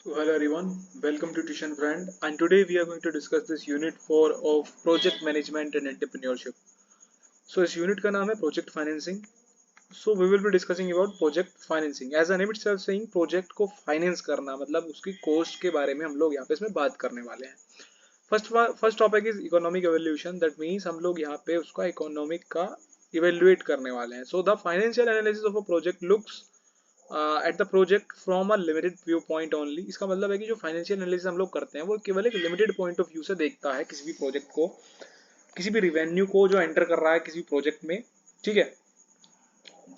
Hello everyone, welcome to Tuition Friend, and today we are going to discuss this unit 4 of project management and entrepreneurship. So इस unit का नाम है project financing. So we will be discussing about project financing. As the name itself saying, project को finance करना मतलब उसकी cost के बारे में हम लोग यहाँ पे इसमें बात करने वाले हैं. First topic is economic evaluation. That means हम लोग यहाँ पे उसका इकोनॉमिक का इवेल्युएट करने वाले हैं. So the financial analysis of a project looks at the project from a limited view point only. इसका मतलब है कि जो फाइनेंशियल एनालिसिस हम लोग करते हैं वो केवल एक लिमिटेड पॉइंट ऑफ व्यू से देखता है किसी भी प्रोजेक्ट को, किसी भी रिवेन्यू को जो एंटर कर रहा है किसी भी प्रोजेक्ट में. ठीक है.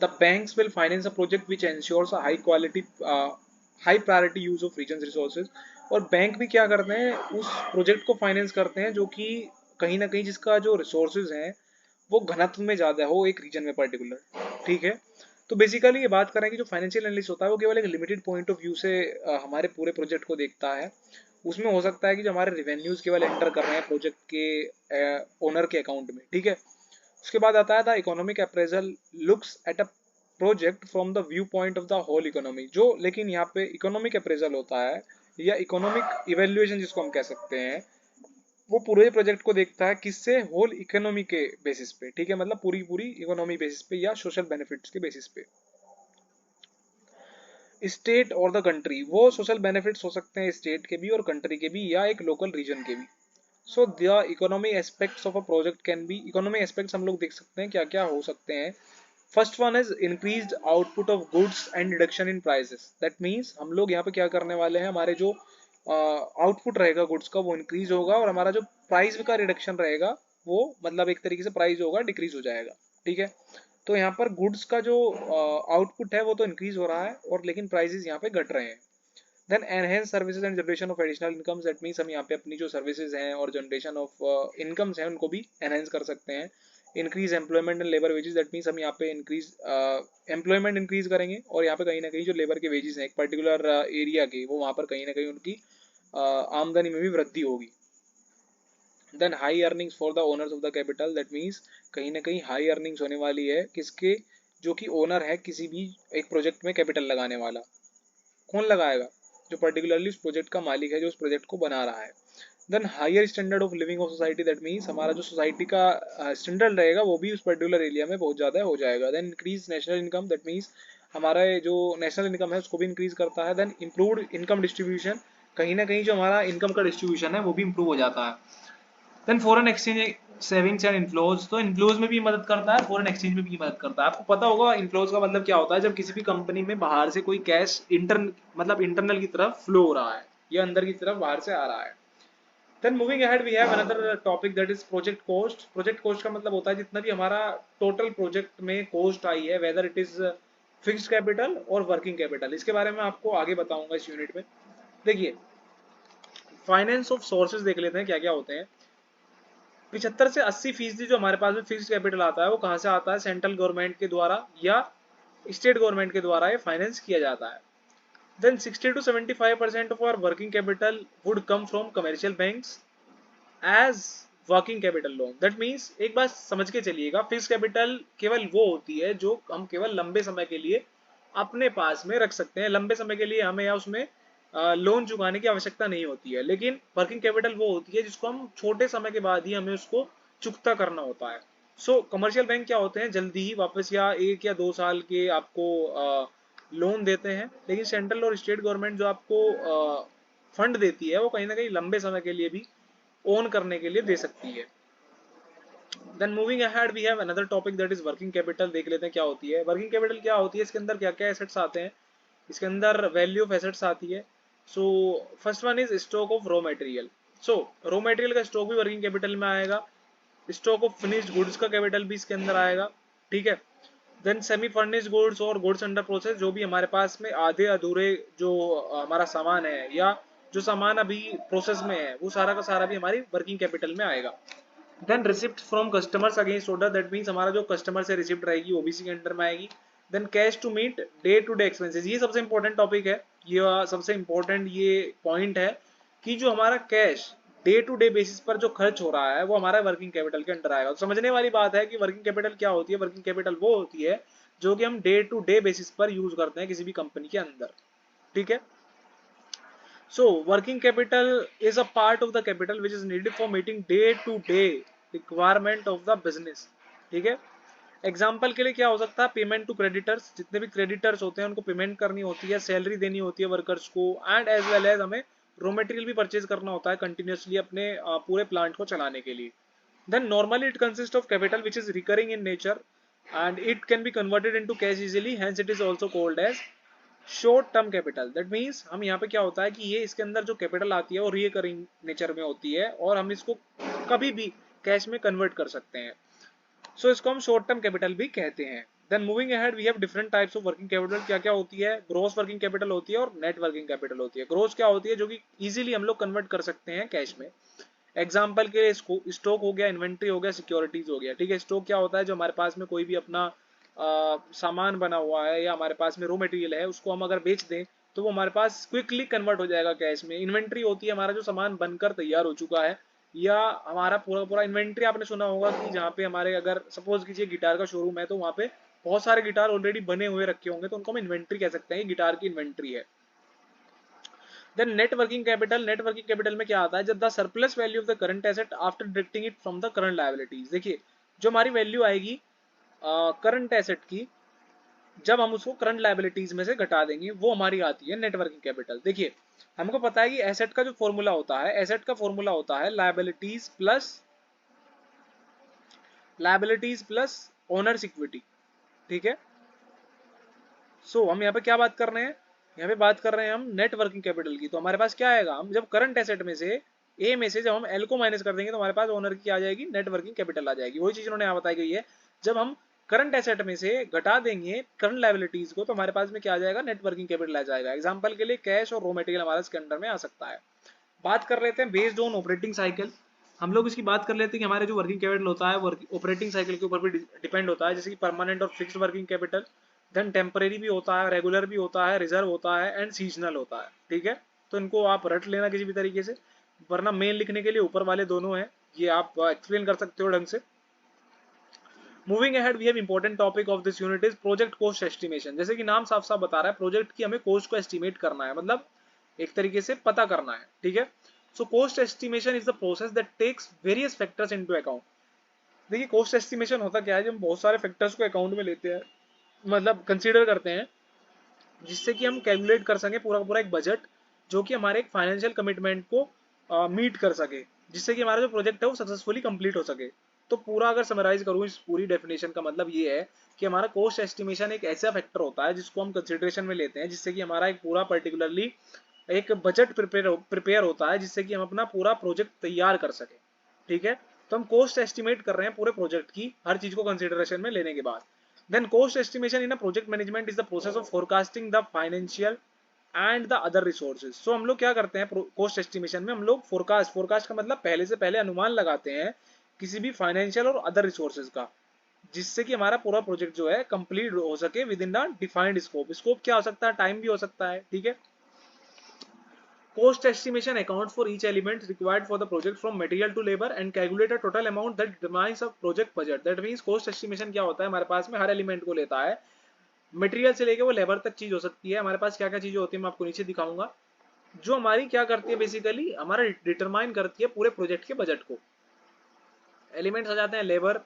The banks will finance a project which ensures a high quality high priority use of region resources. और बैंक भी क्या करते हैं, उस प्रोजेक्ट को फाइनेंस करते हैं जो कि कहीं ना कहीं जिसका जो रिसोर्सेज हैं वो घनत्व में ज़्यादा हो एक रीजन में पर्टिकुलर. ठीक है. तो बेसिकली ये बात कर रहे हैं कि जो फाइनेंशियल एनालिस्ट होता है वो केवल एक लिमिटेड पॉइंट ऑफ व्यू से हमारे पूरे प्रोजेक्ट को देखता है. उसमें हो सकता है कि जो हमारे रिवेन्यूज केवल एंटर कर रहे हैं प्रोजेक्ट के ओनर के अकाउंट में. ठीक है. उसके बाद आता है the economic appraisal looks at a project from the view point of the whole economy. जो लेकिन यहाँ पे इकोनॉमिक अप्रेजल होता है या इकोनॉमिक इवेल्युएशन जिसको हम कह सकते हैं, वो पूरे प्रोजेक्ट को देखता है किससे, होल इकोनॉमी के बेसिस पे. ठीक है. मतलब पूरी पूरी इकोनॉमी बेसिस पे या सोशल बेनिफिट्स के बेसिस पे. स्टेट और द कंट्री, वो सोशल बेनिफिट्स हो सकते हैं स्टेट के भी और कंट्री के भी या एक लोकल रीजन के भी. So the economy aspects of a project can be, economy aspects हम लोग देख सकते हैं क्या क्या हो सकते हैं. First one is increased output of goods and reduction in prices. That means हम लोग यहाँ पे क्या करने वाले हैं, हमारे जो आउटपुट रहेगा गुड्स का वो इंक्रीज होगा और हमारा जो प्राइस का रिडक्शन रहेगा वो मतलब एक तरीके से प्राइस होगा डिक्रीज हो जाएगा. ठीक है. तो यहाँ पर गुड्स का जो आउटपुट है वो तो इंक्रीज हो रहा है और लेकिन प्राइसेस यहाँ पे घट रहे हैं. Then enhance services and generation of additional incomes. That means हम यहाँ पे अपनी जो सर्विसेज हैं और जनरेशन ऑफ इनकम्स हैं उनको भी एनहेंस कर सकते हैं. Increase employment and labour wages. That means हम यहाँ पे इंक्रीज एम्प्लॉयमेंट इंक्रीज करेंगे और यहाँ पे कहीं ना कहीं जो लेबर के वेजेस हैं एक पर्टिकुलर एरिया के, वो वहाँ पर कहीं ना कहीं उनकी आमदनी में भी वृद्धि होगी. Then high earnings for the owners of the capital. That means कहीं ना कहीं हाई अर्निंग्स होने वाली है किसके, जो कि ओनर है किसी भी एक प्रोजेक्ट में कैपिटल लगाने वाला. कौन लगाएगा, जो पर्टिकुलरली उस प्रोजेक्ट का मालिक है जो उस प्रोजेक्ट को बना रहा है. Then higher standard of living of society. That means हमारा जो सोसाइटी का स्टैंडर्ड रहेगा वो भी उस पर्टिकुलर एरिया में बहुत ज़्यादा हो जाएगा. Then increase national income. That means हमारा जो नेशनल इनकम है उसको भी इंक्रीज करता है. Then improved income distribution. कहीं ना कहीं जो हमारा इनकम का डिस्ट्रीब्यूशन है वो भी इंप्रूव हो जाता है. Then foreign exchange savings and inflows. तो इनफ्लोज में भी मदद करता है, फॉरेन एक्सचेंज में भी मदद करता है. आपको पता होगा इनफ्लोज का मतलब क्या होता है, जब किसी भी कंपनी में बाहर से कोई कैश इंटरनल की तरफ फ्लो हो रहा है या अंदर की तरफ बाहर से आ रहा है. Then moving ahead we have another topic that is project cost. Project cost का मतलब होता है जितना भी हमारा टोटल प्रोजेक्ट में कॉस्ट आई है, whether it is fixed capital और वर्किंग कैपिटल. इसके बारे में आपको आगे बताऊंगा इस यूनिट में. देखिए, फाइनेंस ऑफ सोर्सेज देख लेते हैं क्या क्या होते हैं. 75 से 80% जो हमारे पास में फिक्स्ड कैपिटल आता है वो कहाँ से आता है, सेंट्रल गवर्नमेंट के द्वारा या स्टेट गवर्नमेंट के द्वारा ये फाइनेंस किया जाता है. Then 60 to 75% of our working capital would come from commercial banks as working capital loan. That means एक बात समझ के चलिएगा, फिक्स कैपिटल केवल वो होती है जो हम केवल लंबे समय के लिए अपने पास में रख सकते हैं. लंबे समय के लिए हमें या उसमें लोन चुकाने की आवश्यकता नहीं होती है. लेकिन वर्किंग कैपिटल वो होती है जिसको हम छोटे समय के बाद ही हमें उसको चुकता करना होता है. सो कमर्शियल बैंक क्या होते हैं, जल्दी ही वापस या 1 या 2 साल के आपको लोन देते हैं. लेकिन सेंट्रल और स्टेट गवर्नमेंट जो आपको फंड देती है वो कहीं ना कहीं लंबे समय के लिए भी ओन करने के लिए दे सकती है. Then moving ahead we have another topic that is working capital. देख लेते हैं क्या होती है वर्किंग कैपिटल. क्या होती है, इसके अंदर क्या क्या एसेट्स आते हैं, इसके अंदर वैल्यू ऑफ एसेट्स आती है. So first one is stock of raw material. So raw material का स्टॉक भी वर्किंग कैपिटल में आएगा. स्टॉक ऑफ फिनिश्ड गुड्स का कैपिटल भी इसके अंदर आएगा. ठीक है. देन सेमी फर्निश्ड गुड्स और गुड्स अंडर प्रोसेस, जो भी हमारे पास में आधे अधूरे जो हमारा सामान है या जो सामान अभी प्रोसेस में है वो सारा का सारा भी हमारी वर्किंग कैपिटल में आएगा. Then receipt from customers against order. That means हमारा जो कस्टमर से रिसिप्ट रहेगी ओबीसी के अंडर में आएगी. Then cash to meet day to day expenses. ये सबसे इंपॉर्टेंट टॉपिक है, ये सबसे इंपॉर्टेंट ये पॉइंट है कि जो हमारा cash day to day basis पर जो खर्च हो रहा है वो हमारा वर्किंग कैपिटल के अंडर आएगा. तो समझने वाली बात है कि वर्किंग कैपिटल क्या होती है. वर्किंग कैपिटल वो होती है जो कि हम डे टू डे बेसिस पर यूज करते हैं किसी भी कंपनी के अंदर. ठीक है. So working capital is a part of the capital which is needed for meeting day to day requirement of the business. ठीक है, एग्जाम्पल के लिए क्या हो सकता है, पेमेंट टू क्रेडिटर्स, जितने भी क्रेडिटर्स होते हैं उनको पेमेंट करनी होती है, सैलरी देनी होती है वर्कर्स को, एंड एज वेल एज हमें रॉ मटेरियल भी परचेज करना होता है कंटिन्यूसली अपने पूरे प्लांट को चलाने के लिए. Then normally it consists of capital which is recurring in nature and it can be converted into cash easily, hence it is also called as short term capital. That means हम यहाँ पे क्या होता है कि ये इसके अंदर जो कैपिटल आती है वो रिकरिंग नेचर में होती है और हम इसको कभी भी कैश में कन्वर्ट कर सकते हैं. सो इसको हम शॉर्ट टर्म कैपिटल भी कहते हैं. Then moving ahead we have different types of working capital. क्या क्या होती है, ग्रोस वर्किंग कैपिटल होती है और नेट वर्किंग कैपिटल होती है. ग्रोस क्या होती है, जो कि इजीली हम लोग कन्वर्ट कर सकते हैं कैश में. एग्जाम्पल के लिए स्टॉक हो गया, इन्वेंट्री हो गया, सिक्योरिटीज हो गया. ठीक है, स्टॉक क्या होता है, जो हमारे पास में कोई भी अपना सामान बना हुआ है या हमारे पास में रॉ मटेरियल है, उसको हम अगर बेच दें तो वो हमारे पास क्विकली कन्वर्ट हो जाएगा कैश में. इन्वेंट्री होती है हमारा जो सामान बनकर तैयार हो चुका है, या हमारा पूरा पूरा इन्वेंट्री. आपने सुना होगा कि जहाँ पे हमारे अगर सपोज कीजिए गिटार का शोरूम है तो वहाँ पे बहुत सारे गिटार ऑलरेडी बने हुए रखे होंगे, तो उनको हम इन्वेंट्री कह सकते हैं, गिटार की इन्वेंट्री है. Then net working capital. Net working capital में क्या आता है, जब the surplus value of the current asset after deducting it from the current liabilities. देखिए, जो हमारी वैल्यू आएगी करंट एसेट की, जब हम उसको करंट लायबिलिटीज में से घटा देंगे, वो हमारी आती है नेट वर्किंग कैपिटल. देखिए, हमको पता है कि एसेट का जो फॉर्मूला होता है, एसेट का फॉर्मूला होता है लायबिलिटीज प्लस ओनर्स इक्विटी. ठीक है, सो हम यहाँ पे क्या बात कर रहे हैं, यहाँ पे बात कर रहे हैं हम नेट वर्किंग कैपिटल की. तो हमारे पास क्या आएगा, हम जब करंट एसेट में से ए में से जब हम एल को माइनस कर देंगे तो हमारे पास ओनर की आ जाएगी, नेट वर्किंग कैपिटल आ जाएगी. वही चीज उन्होंने यहाँ बताई गई है, जब हम करंट एसेट में से घटा देंगे करंट लायबिलिटीज को तो हमारे पास में क्या आ जाएगा, नेट वर्किंग कैपिटल आ जाएगा. एग्जाम्पल के लिए कैश और रॉ मटेरियल हमारा इसके अंडर में आ सकता है. बात कर लेते हैं बेस्ड ऑन ऑपरेटिंग साइकिल. हम लोग इसकी बात कर लेते हैं कि हमारे जो वर्किंग कैपिटल होता है ऑपरेटिंग साइकिल के ऊपर भी डिपेंड होता है, जैसे कि परमानेंट और fixed working capital, then temporary भी होता है, रेगुलर भी होता है, रिजर्व होता है एंड सीजनल होता है. ठीक है, तो इनको आप रट लेना किसी भी तरीके से, वरना मेन लिखने के लिए ऊपर वाले दोनों हैं, ये आप एक्सप्लेन कर सकते हो ढंग से. Moving ahead we have important topic of this unit is project cost estimation. जैसे कि नाम साफ साफ बता रहा है, प्रोजेक्ट की हमें कॉस्ट को एस्टिमेट करना है, मतलब एक तरीके से पता करना है. ठीक है, so cost estimation is the process that takes various factors into account. देखिए, कॉस्ट एस्टिमेशन होता क्या है, जब हम बहुत सारे फैक्टर्स को अकाउंट में लेते हैं, मतलब कंसीडर करते हैं, जिससे कि हम कैलकुलेट कर सके पूरा पूरा एक बजट, जो कि हमारे एक फाइनेंशियल कमिटमेंट को मीट कर सके, जिससे कि हमारा जो प्रोजेक्ट है वो सक्सेसफुली कंप्लीट हो सके. तो पूरा अगर समराइज करूँ इस पूरी डेफिनेशन का मतलब ये है कि हमारा कॉस्ट एस्टिमेशन एक ऐसा फैक्टर होता है जिसको हम कंसिडरेशन में लेते हैं, जिससे कि हमारा एक पूरा पर्टिकुलरली एक बजट प्रिपेयर होता है, जिससे कि हम अपना पूरा प्रोजेक्ट तैयार कर सके. ठीक है, तो हम कॉस्ट एस्टिमेट कर रहे हैं पूरे प्रोजेक्ट की, हर चीज को कंसिडरेशन में लेने के बाद. Then cost estimation in a project management is the process of forecasting the financial and the other resources. So हम लोग क्या करते हैं cost estimation में, हम लोग forecast का मतलब पहले से पहले अनुमान लगाते हैं किसी भी फाइनेंशियल और अदर रिसोर्सेज का, जिससे कि हमारा पूरा प्रोजेक्ट जो है कंप्लीट हो सके with in the defined scope. Scope क्या हो सकता है, टाइम भी हो सकता है. ठीक है, cost estimation accounts for each element required for the project from material to labor and calculate a total amount that determines a project budget. That means cost estimation क्या होता है, हमारे पास में हर एलिमेंट को लेता है, मटेरियल से लेके वो लेबर तक चीज हो सकती है. हमारे पास क्या क्या चीजें होती है मैं आपको नीचे दिखाऊंगा, जो हमारी क्या करती है, बेसिकली हमारा डिटरमाइन करती है पूरे प्रोजेक्ट के बजट को. एलिमेंट्स आ जाते हैं labour,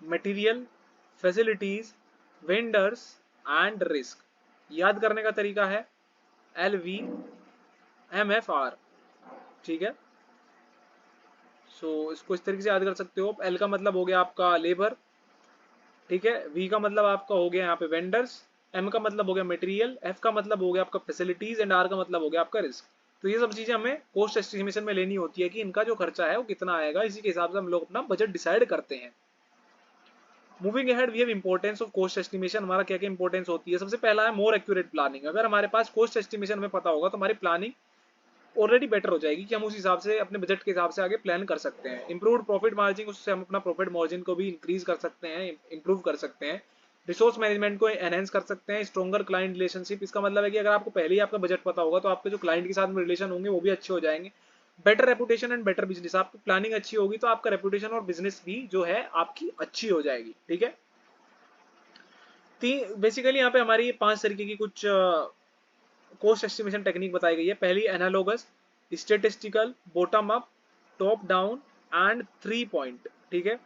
material, facilities, vendors and risk. याद करने का तरीका है LVMFR. ठीक है, सो इसको इस तरीके से याद कर सकते हो. एल का मतलब हो गया आपका लेबर, ठीक है, वी का मतलब आपका हो गया यहाँ पे वेंडर्स, एम का मतलब हो गया मटेरियल, एफ का मतलब हो गया आपका फैसिलिटीज एंड आर का मतलब हो गया आपका रिस्क. तो ये सब चीजें हमें कोस्ट एस्टिमेशन में लेनी होती है कि इनका जो खर्चा है वो कितना आएगा, इसी के हिसाब से हम लोग अपना बजट डिसाइड करते हैं. Moving ahead we have importance of cost estimation. हमारा क्या क्या इंपॉर्टेंस होती है, सबसे पहला है मोर एक्यूरेट प्लानिंग. अगर हमारे पास कोस्ट एस्टिमेशन में पता होगा तो हमारी प्लानिंग ऑलरेडी बेटर हो जाएगी कि हम उस हिसाब से अपने बजट के हिसाब से आगे प्लान कर सकते हैं. इंप्रूव्ड प्रॉफिट मार्जिन, उससे हम अपना प्रॉफिट मार्जिन को भी इंक्रीज कर सकते हैं, इंप्रूव कर सकते हैं. रिसोर्स मैनेजमेंट को एनहेंस कर सकते हैं. स्ट्रॉन्गर क्लाइंट रिलेशनशिप, इसका मतलब है कि अगर आपको पहले ही आपका बजट पता होगा तो आपके जो क्लाइंट के साथ में रिलेशन होंगे वो भी अच्छे हो जाएंगे. Better reputation and better business, आपकी प्लानिंग अच्छी होगी तो आपका रेपुटेशन और बिजनेस भी जो है आपकी अच्छी हो जाएगी. ठीक है, बेसिकली यहाँ पे हमारी 5 तरीके की कुछ कोस्ट एस्टिमेशन टेक्निक बताई गई है। पहली analogous, statistical, bottom up, top down and 3 point. ठीक है,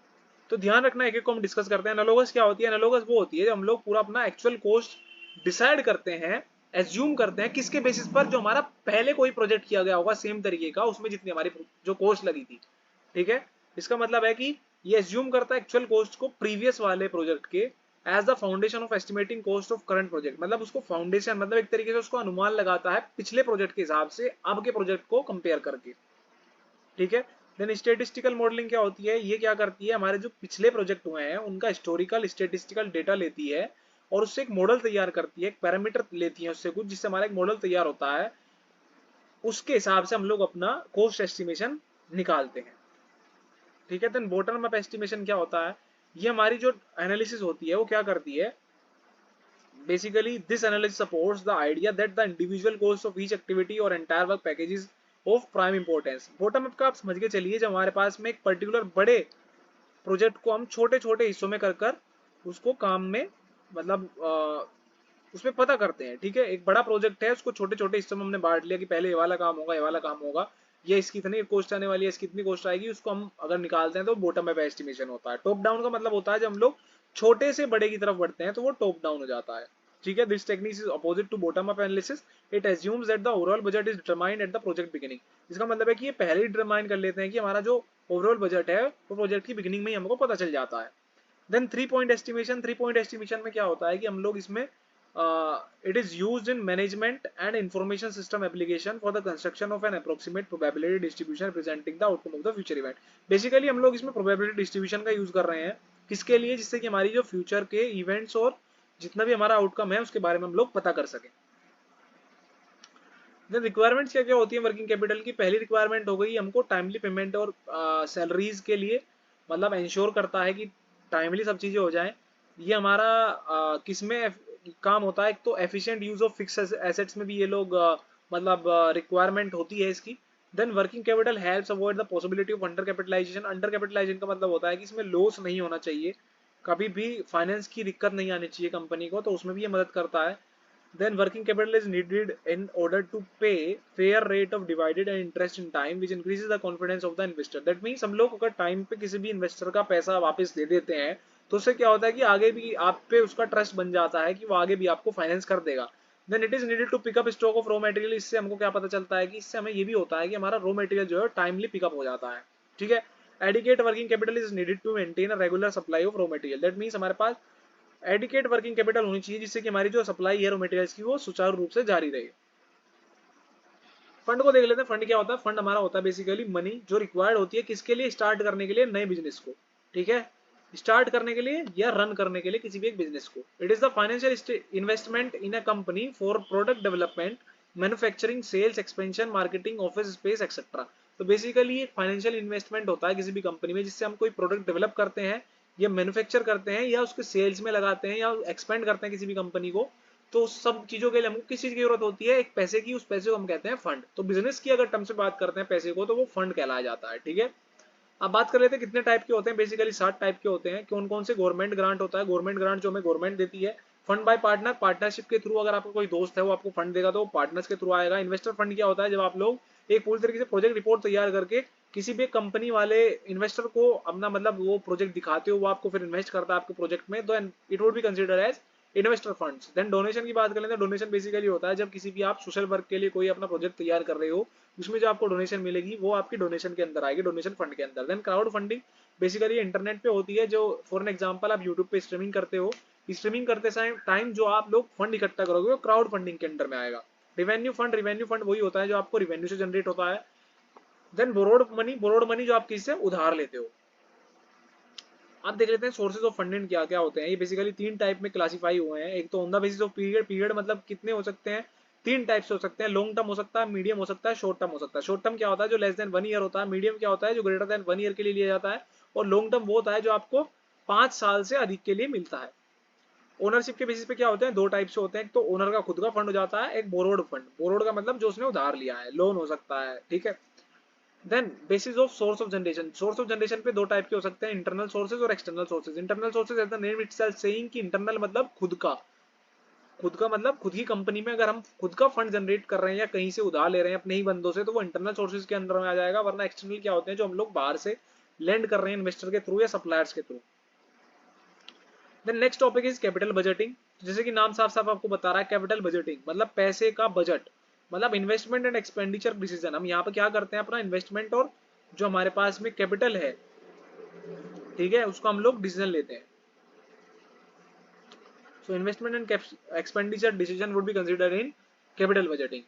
तो ध्यान रखना, एक एक को हम डिस्कस करते हैं। एनालोगस क्या होती है? एनालोगस वो होती है जब हम लोग पूरा अपना एक्चुअल कोस्ट डिसाइड करते हैं, एज्यूम करते हैं, किसके बेसिस पर? जो हमारा पहले कोई प्रोजेक्ट किया गया होगा सेम तरीके का, उसमें जितनी हमारी जो कोस्ट लगी थी। ठीक है, इसका मतलब है कि ये एज्यूम करता है एक्चुअल कोस्ट को प्रीवियस वाले प्रोजेक्ट के as the foundation of estimating cost of current project. मतलब उसको फाउंडेशन, मतलब एक तरीके से उसको अनुमान लगाता है पिछले प्रोजेक्ट के हिसाब से अब के प्रोजेक्ट को कंपेयर करके। ठीक है, देन स्टेटिस्टिकल मॉडलिंग क्या होती है? ये क्या करती है? हमारे जो पिछले प्रोजेक्ट हुए हैं उनका हिस्टोरिकल स्टेटिस्टिकल डेटा लेती है और उससे एक मॉडल तैयार करती है, एक पैरामीटर लेती है उससे कुछ, जिससे हमारा एक मॉडल तैयार होता है। उसके हिसाब से हम लोग अपना कॉस्ट एस्टिमेशन निकालते हैं। ठीक है, देन बॉटम अप एस्टिमेशन क्या होता है? ये हमारी जो एनालिसिस होती है वो क्या करती है? Basically, this analysis supports the idea that the individual goals of each activity or entire work package is of prime importance. Bottom up का आप समझ के चलिए, जब हमारे पास में एक पर्टिकुलर बड़े प्रोजेक्ट को हम छोटे छोटे हिस्सों में कर कर उसको काम में, मतलब उसमें पता करते हैं। ठीक है, एक बड़ा प्रोजेक्ट है, उसको छोटे छोटे हिस्सों में हमने बांट लिया कि पहले ये वाला काम होगा, ये वाला काम होगा, ये इसकी इतनी कॉस्ट आने वाली है, इसकी इतनी कॉस्ट आएगी, उसको हम अगर निकालते हैं तो बॉटम अप एस्टिमेशन होता है। टॉप डाउन का मतलब होता है जब हम लोग छोटे से बड़े की तरफ बढ़ते हैं तो वो टॉप डाउन हो जाता है। ठीक है, this technique is opposite to bottom up analysis. It assumes that the overall budget is determined at the project beginning. इसका मतलब है कि ये पहले ही डिटरमाइन कर लेते हैं कि हमारा जो ओवरऑल बजट है वो प्रोजेक्ट की बिगिनिंग में ही हमको पता चल जाता है। Then 3 point estimation. 3 point estimation में क्या होता है कि हम लोग इसमें it is used in management and information system application for the construction of an approximate probability distribution representing the outcome of the future event. Basically हम लोग इसमें probability distribution का यूज कर रहे हैं, किसके लिए? जिससे कि हमारी जो फ्यूचर के इवेंट्स और जितना भी हमारा आउटकम है उसके बारे में हम लोग पता कर सकें। देन रिक्वायरमेंट्स क्या क्या होती है वर्किंग कैपिटल की? पहली रिक्वायरमेंट हो गई हमको टाइमली पेमेंट और सैलरीज के लिए, मतलब इंश्योर करता है कि टाइमली सब चीजें हो जाएं। ये हमारा किसमें काम होता है? एक तो efficient use of fix assets में भी ये लोग मतलब रिक्वायरमेंट होती है इसकी। Then working capital helps avoid the possibility of under capitalisation. Under capitalisation का मतलब होता है कि इसमें लॉस नहीं होना चाहिए, कभी भी फाइनेंस की दिक्कत नहीं आनी चाहिए कंपनी को, तो उसमें भी ये मदद करता है। Then working capital is needed in order to pay fair rate of divided and interest in time, which increases the confidence of the investor. That means हम लोग अगर टाइम पे किसी भी इन्वेस्टर का पैसा वापस दे देते हैं तो उससे क्या होता है कि आगे भी आप पे उसका ट्रस्ट बन जाता है कि वो आगे भी आपको फाइनेंस कर देगा। Then it is needed to pick up stock of raw material. इससे हमको क्या पता चलता है कि इससे हमें ये भी होता है कि हमारा रॉ मटेरियल जो है टाइमली पिकअप हो जाता है। ठीक है, adequate working capital is needed to maintain a regular supply of raw material. That means हमारे पास एडिकेट वर्किंग कैपिटल होनी चाहिए जिससे कि हमारी जो सप्लाई है रॉ मटेरियल्स की वो सुचारू रूप से जारी रहे। फंड को देख लेते हैं। फंड क्या होता है? फंड हमारा होता है बेसिकली मनी जो रिक्वायर्ड होती है किसके लिए? स्टार्ट करने के लिए नए बिजनेस को। ठीक है, स्टार्ट करने के लिए या रन करने के लिए किसी भी एक बिजनेस को। It is the financial investment in a company for product development, manufacturing, sales, expansion, marketing, office space etcetera. तो बेसिकली एक फाइनेंशियल इन्वेस्टमेंट होता है किसी भी कंपनी में जिससे हम कोई प्रोडक्ट डेवलप करते हैं या मैन्युफैक्चर करते हैं या उसके सेल्स में लगाते हैं या एक्सपेंड करते हैं किसी भी कंपनी को। तो सब चीजों के लिए हमको किस चीज की जरूरत होती है? एक पैसे की। उस पैसे को हम कहते हैं फंड। तो बिजनेस की अगर टर्म से बात करते हैं पैसे को तो वो फंड कहलाया जाता है। ठीक है, अब बात कर लेते हैं कितने टाइप के होते हैं। बेसिकली 7 टाइप के होते हैं। कौन कौन से? गवर्नमेंट ग्रांट होता है, गवर्नमेंट ग्रांट जो हमें गवर्नमेंट देती है। फंड बाय पार्टनर, पार्टनरशिप के थ्रू अगर आपका कोई दोस्त है वो आपको फंड देगा तो वो पार्टनर्स के थ्रू आएगा। इन्वेस्टर फंड क्या होता है? जब आप लोग एक पूरी तरीके से प्रोजेक्ट रिपोर्ट तैयार करके किसी भी कंपनी वाले इन्वेस्टर को अपना मतलब वो प्रोजेक्ट दिखाते हो, वो आपको फिर इन्वेस्ट करता है आपके प्रोजेक्ट में, तो it would be consider as investor funds. Then donation की बात करें तो डोनेशन बेसिकली होता है जब किसी भी आप सोशल वर्क के लिए कोई अपना प्रोजेक्ट तैयार कर रहे हो, उसमें जो आपको डोनेशन मिलेगी वो आपकी डोनेशन के अंदर आएगी, डोनेशन फंड के अंदर। Then crowd funding basically internet पे होती है, जो फॉर एन एग्जांपल आप यूट्यूब पे स्ट्रीमिंग करते हो, स्ट्रीमिंग करते टाइम जो आप लोग फंड इकट्ठा करोगे वो क्राउड फंडिंग के अंदर में आएगा। रिवेन्यू फंड वही होता है जो आपको रिवेन्यू से जनरेट होता है। देन बोरोड मनी जो आप किसी से उधार लेते हो। आप देख लेते हैं सोर्सेज ऑफ फंडिंग क्या क्या होते हैं। ये बेसिकली 3 टाइप में क्लासीफाई हुए हैं। एक तो on the basis of period. Period मतलब कितने हो सकते हैं? 3 टाइप से हो सकते हैं। लॉन्ग टर्म हो सकता है, मीडियम हो सकता है, शॉर्ट टर्म हो सकता है। शॉर्ट टर्म क्या होता है? जो लेस देन 1 ईयर होता है। मीडियम क्या होता है? जो ग्रेटर देन 1 ईयर के लिए लिया जाता है। और लॉन्ग टर्म वो होता है जो आपको 5 साल से अधिक के लिए मिलता है। ओनरशिप के बेसिस पे क्या होते हैं? 2 टाइप से होते हैं। एक तो ओनर का खुद का फंड हो जाता है, एक बोरोड फंड। बोरोड का मतलब जो उसने उधार लिया है, लोन हो सकता है। ठीक है, then basis of source of generation. Source of generation पे 2 टाइप के हो सकते हैं, इंटरनल सोर्सेज और external sources. Internal sources as the name itself saying कि इंटरनल मतलब खुद का, खुद का मतलब खुद की कंपनी में अगर हम खुद का फंड जनरेट कर रहे हैं या कहीं से उधार ले रहे हैं अपने ही बंदों से, तो वो इंटरनल सोर्सेज के अंदर में आ जाएगा, वरना एक्सटर्नल क्या होते हैं जो हम लोग बाहर से लेंड कर रहे हैं इन्वेस्टर के थ्रू या सप्लायर्स के through. Then next topic is capital budgeting. जैसे कि नाम साफ साफ आपको बता रहा है, कैपिटल बजटिंग मतलब पैसे का बजट, मतलब इन्वेस्टमेंट एंड एक्सपेंडिचर डिसीजन। हम यहाँ पे क्या करते हैं, अपना इन्वेस्टमेंट और जो हमारे पास में कैपिटल है, ठीक है, उसको हम लोग डिसीजन लेते हैं। So investment and expenditure decision would be considered in capital budgeting.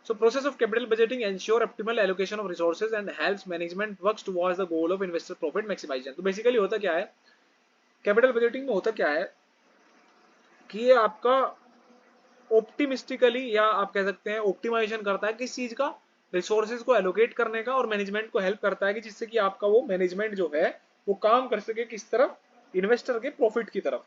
So process of capital budgeting ensure optimal allocation of resources and helps management works towards the goal of investor profit maximization. तो basically होता क्या है, capital budgeting में होता क्या है कि ये आपका ऑप्टिमिस्टिकली या आप कह सकते हैं ऑप्टिमाइजेशन करता है किस चीज का, रिसोर्सेज को एलोकेट करने का, और मैनेजमेंट को हेल्प करता है कि जिससे कि आपका वो मैनेजमेंट जो है वो काम कर सके किस तरफ, इन्वेस्टर के प्रॉफिट की तरफ।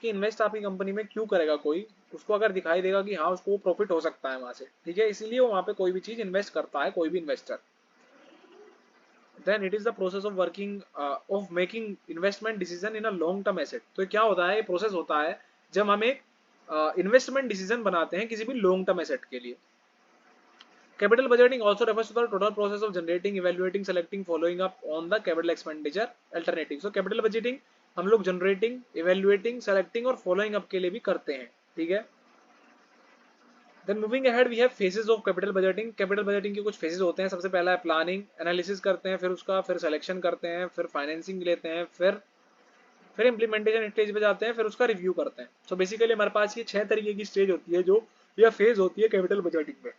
कि इन्वेस्ट आपकी कंपनी में क्यों करेगा कोई, उसको अगर दिखाई देगा कि हाँ उसको प्रॉफिट हो सकता है वहां से, ठीक है, इसीलिए वो वहां पे कोई भी चीज इन्वेस्ट करता है, कोई भी investor. Then it is the process of working of making investment decision in a long term asset. तो क्या होता है, ये प्रोसेस होता है जब हम एक इन्वेस्टमेंट डिसीजन बनाते हैं किसी भी लॉन्ग टर्म एसेट के लिए। Capital budgeting also refers to the total process of generating, evaluating, selecting, following up on the capital expenditure alternative. So capital budgeting हम लोग जनरेटिंग, इवेल्युएटिंग, सेलेक्टिंग और फॉलोइंग अप के लिए भी करते हैं, ठीक है। Then moving ahead we have phases of capital budgeting. Capital budgeting के कुछ फेजेस होते हैं। सबसे पहला है प्लानिंग, एनालिसिस करते हैं, फिर उसका फिर सिलेक्शन करते हैं, फिर फाइनेंसिंग लेते हैं, फिर इंप्लीमेंटेशन स्टेज पे जाते हैं, फिर उसका रिव्यू करते हैं। सो बेसिकली हमारे पास ये 6 तरीके की स्टेज होती है जो या फेज होती है कैपिटल बजटिंग में।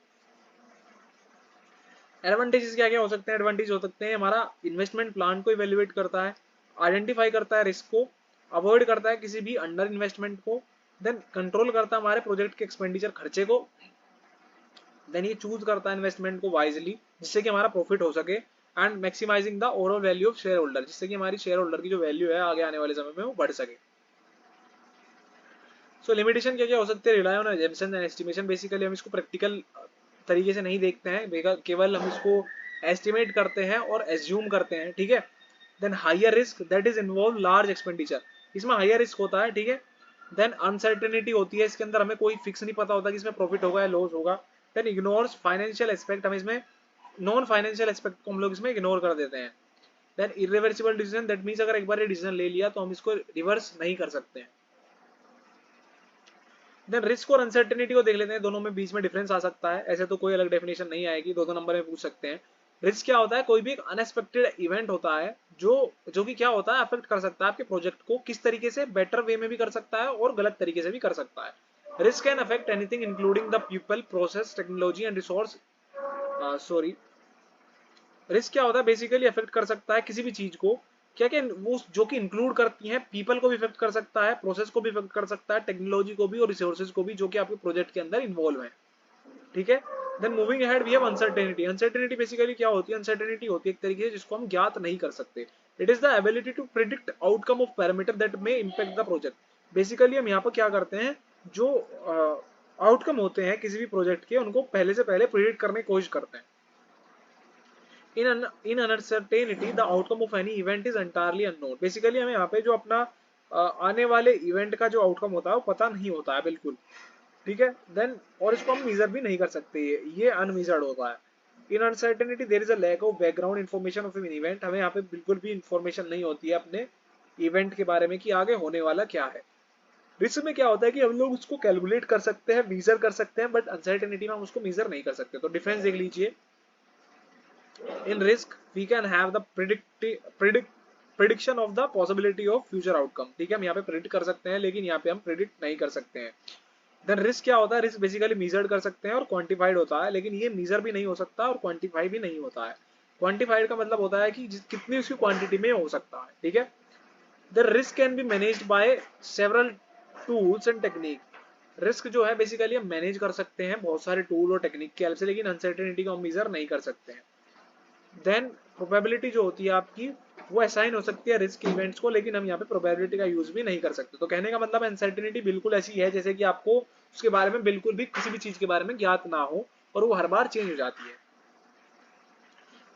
एडवांटेजेस क्या क्या हो सकते हैं, एडवांटेज हो सकते हैं हमारा इन्वेस्टमेंट प्लान को इवेल्युएट करता है, आइडेंटिफाई करता है रिस्क को, अवॉइड करता है किसी भी अंडर इन्वेस्टमेंट को, देन कंट्रोल करता है हमारे प्रोजेक्ट के एक्सपेंडिचर खर्चे को, देन ये चूज करता है इन्वेस्टमेंट को वाइजली जिससे कि हमारा प्रॉफिट हो सके, and maximising the overall value of share holder, जिससे कि हमारी शेयर होल्डर की जो वैल्यू है आगे आने वाले समय में वो बढ़ सके। सो लिमिटेशन क्या क्या हो सकते हैं, rely on assumption and estimation. Basically हम इसको प्रैक्टिकल तरीके से नहीं देखते हैं, केवल हम इसको एस्टिमेट करते हैं और एज्यूम करते हैं, ठीक है। Then higher risk that is involve large expenditure, इसमें हायर रिस्क होता है, ठीक है। देन अनसर्टेनिटी होती है, इसके अंदर हमें कोई फिक्स नहीं पता होता कि इसमें प्रॉफिट होगा या लॉस होगा। देन इग्नोर्स फाइनेंशियल एस्पेक्ट, हम इसमें नॉन फाइनेंशियल एस्पेक्ट को हम लोग इसमें इग्नोर कर देते हैं। Then irreversible decision, that means अगर एक बार ये डिसीजन ले लिया तो हम इसको रिवर्स नहीं कर सकते हैं। देन रिस्क और अनसर्टेनिटी को देख लेते हैं, दोनों में बीच में डिफरेंस आ सकता है, ऐसे तो कोई अलग डेफिनेशन नहीं आएगी, दो नंबर में पूछ सकते हैं। रिस्क क्या होता है, कोई भी एक अनएक्सपेक्टेड इवेंट होता है जो कि क्या होता है, अफेक्ट कर सकता है आपके प्रोजेक्ट को, किस तरीके से, बेटर वे में भी कर सकता है और गलत तरीके से भी कर सकता है। Risk can affect anything including the people, process, technology and resource. Sorry, risk क्या होता है, बेसिकली अफेक्ट कर सकता है किसी भी चीज को, क्या क्या वो जो कि इंक्लूड करती हैं, पीपल को भी इफेक्ट कर सकता है, प्रोसेस को भी इफेक्ट कर सकता है, टेक्नोलॉजी को भी और रिसोर्सेज को भी जो कि आपके प्रोजेक्ट के अंदर इन्वॉल्व है, ठीक है। Then moving ahead we have uncertainty. Uncertainty basically क्या होती है, अनसर्टेनिटी होती है एक तरीके से जिसको हम ज्ञात नहीं कर सकते। It is the ability to predict outcome of parameter that may impact the project. Basically हम यहाँ पर क्या करते हैं, जो आउटकम होते हैं किसी भी प्रोजेक्ट के उनको पहले से पहले प्रिडिक्ट करने की कोशिश करते हैं। in uncertainty the outcome of any event is entirely unknown। Basically हमें यहाँ पे जो अपना आने वाले इवेंट का जो आउटकम होता है वो पता नहीं होता है बिल्कुल, ठीक है। देन और इसको हम मेजर भी नहीं कर सकते, ये अनमेजर्ड होता है। In uncertainty there is a lack of background information of an event, हमें यहाँ पे बिल्कुल भी इंफॉर्मेशन नहीं होती है अपने इवेंट के बारे में कि आगे होने वाला क्या है। रिस्क में क्या होता है कि हम लोग उसको कैलकुलेट कर सकते हैं, मेजर कर सकते हैं, बट अनसर्टेनिटी में हम उसको मेजर नहीं कर सकते। तो डिफरेंस देख लीजिए, in risk we can have the prediction of the possibility of future outcome, ठीक है, हम यहाँ पे प्रिडिक्ट कर सकते हैं लेकिन यहाँ पे हम प्रिडिक्ट नहीं कर सकते हैं। देन रिस्क क्या होता है, रिस्क बेसिकली मेजर्ड कर सकते हैं और क्वांटिफाइड होता है, लेकिन ये मेजर भी नहीं हो सकता और क्वांटिफाई भी नहीं होता है। क्वांटिफाइड का मतलब होता है कि कितनी उसकी क्वांटिटी में हो सकता है, ठीक है। The risk can be managed by several tools and technique. Risk जो है बेसिकली हम मैनेज कर सकते हैं बहुत सारे टूल और टेक्निक की हेल्प से, लेकिन अनसर्टेनिटी को हम मेजर नहीं कर सकते हैं। देन प्रोबेबिलिटी जो होती है आपकी वो असाइन हो सकती है रिस्क इवेंट्स को, लेकिन हम यहाँ पे प्रोबेबिलिटी का यूज भी नहीं कर सकते। तो कहने का मतलब अनसर्टेनिटी बिल्कुल ऐसी है जैसे कि आपको उसके बारे में बिल्कुल भी किसी भी चीज के बारे में ज्ञात ना हो और वो हर बार चेंज हो जाती है।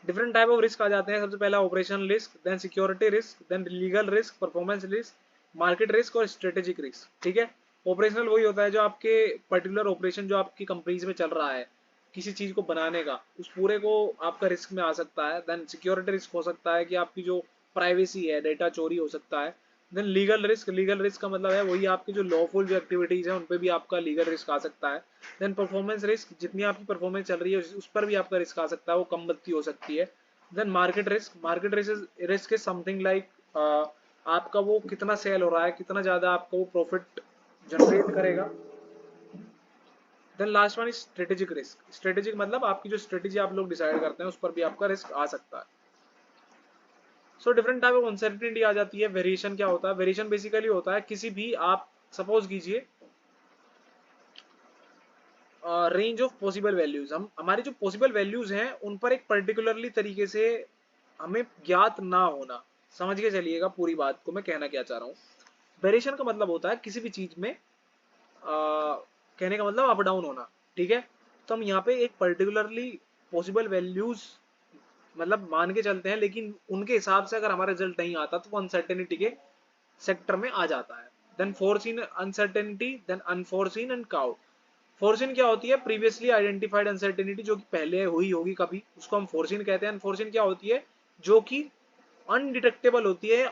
डिफरेंट टाइप ऑफ रिस्क आ जाते हैं। सबसे पहला operational risk, then security risk, then legal risk, performance risk, market risk और स्ट्रेटेजिक रिस्क, ठीक है। ऑपरेशनल वही होता है जो आपके पर्टिकुलर ऑपरेशन जो आपकी कंपनीज में चल रहा है किसी चीज को बनाने का, उस पूरे को आपका रिस्क में आ सकता है। देन सिक्योरिटी रिस्क हो सकता है कि आपकी जो प्राइवेसी है, डेटा चोरी हो सकता है। देन लीगल रिस्क का मतलब है वही आपकी जो लॉफुल जो एक्टिविटीज है उन पे भी आपका लीगल रिस्क आ सकता है। देन परफॉर्मेंस रिस्क, जितनी आपकी परफॉर्मेंस चल रही है उस पर भी आपका रिस्क आ सकता है, वो कम बत्ती हो सकती है। Then market risk is something like आपका वो कितना सेल हो रहा है, कितना ज्यादा आपका वो प्रॉफिट जनरेट करेगा। Then last one is strategic risk. Strategic मतलब आपकी जो स्ट्रेटेजी आप लोग डिसाइड करते हैं उस पर भी आपका रिस्क आ सकता है। So different type of uncertainty आ जाती है। वेरिएशन क्या होता है? वेरिएशन बेसिकली होता है किसी भी, आप सपोज कीजिए रेंज ऑफ पॉसिबल वैल्यूज, हम हमारी जो पॉसिबल वैल्यूज हैं उन पर एक पर्टिकुलरली तरीके से हमें ज्ञात ना होना। समझ के चलिएगा पूरी बात को मैं कहना क्या चाह रहा हूँ। वेरिएशन का मतलब होता है किसी भी चीज में कहने का मतलब अप डाउन होना, ठीक है। तो हम यहाँ पे एक पर्टिकुलरली पॉसिबल वैल्यूज मतलब मान के चलते हैं, लेकिन उनके हिसाब से अगर हमारा रिजल्ट नहीं आता तो वो अनसर्टेनिटी के सेक्टर में आ जाता है। Then foreseen uncertainty, then unforeseen and caught. Foreseen क्या होती है? प्रीवियसली आइडेंटिफाइड अनसर्टेनिटी, जो कि पहले हुई होगी कभी, उसको हम फोरसीन कहते हैं। अनफोरसीन क्या होती है? जो कि अनडिटेक्टेबल होती है,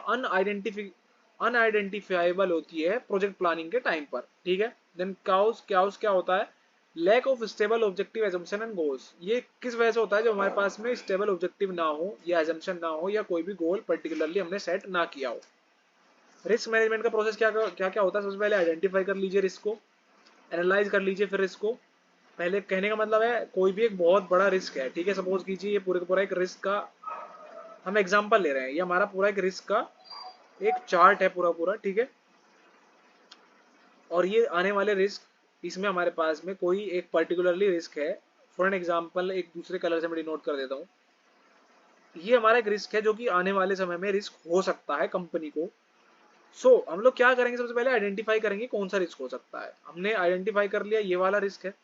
अनआइडेंटिफाइबल होती है प्रोजेक्ट प्लानिंग के टाइम पर, ठीक है। देन काउस क्या होता है? Lack of stable objective assumption and goals. ये किस वजह से होता है? जब हमारे पास में स्टेबल ऑब्जेक्टिव ना हो या एजम्पशन ना हो या कोई भी गोल पर्टिकुलरली हमने सेट ना किया हो। रिस्क मैनेजमेंट का प्रोसेस क्या क्या क्या होता है? सबसे पहले आइडेंटिफाई कर लीजिए रिस्क को, एनालाइज कर लीजिए फिर रिस्क को। पहले कहने का मतलब है कोई भी एक बहुत बड़ा रिस्क है, ठीक है, सपोज कीजिए ये पूरे का पूरा एक रिस्क का हम एग्जांपल ले रहे हैं, ये हमारा पूरा एक रिस्क का एक चार्ट है पूरा पूरा, ठीक है। और ये आने वाले रिस्क, इसमें हमारे पास में कोई एक पर्टिकुलरली रिस्क है। फॉर एन एग्जांपल एक दूसरे कलर से मैं डिनोट कर देता हूँ। ये हमारा एक रिस्क है जो कि आने वाले समय में रिस्क हो सकता है कंपनी को। हम लोग क्या करेंगे? सबसे पहले आइडेंटिफाई करेंगे कौन सा रिस्क हो सकता है। हमने आइडेंटिफाई कर लिया ये वाला रिस्क है,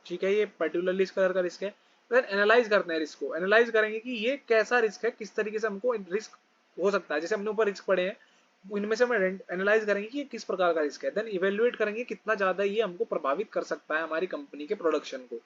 ठीक है, ये पर्टिकुलरली इस कलर का रिस्क है। फिर एनालाइज करते हैं रिस्क को, एनालाइज करेंगे कि ये कैसा रिस्क है, किस तरीके से हमको रिस्क हो सकता है। जैसे हमने ऊपर रिस्क पढ़े हैं, इनमें से हम एनालाइज करेंगे कि ये किस प्रकार का रिस्क है। देन इवेल्युएट करेंगे कितना ज्यादा ये हमको प्रभावित कर सकता है हमारी कंपनी के प्रोडक्शन को।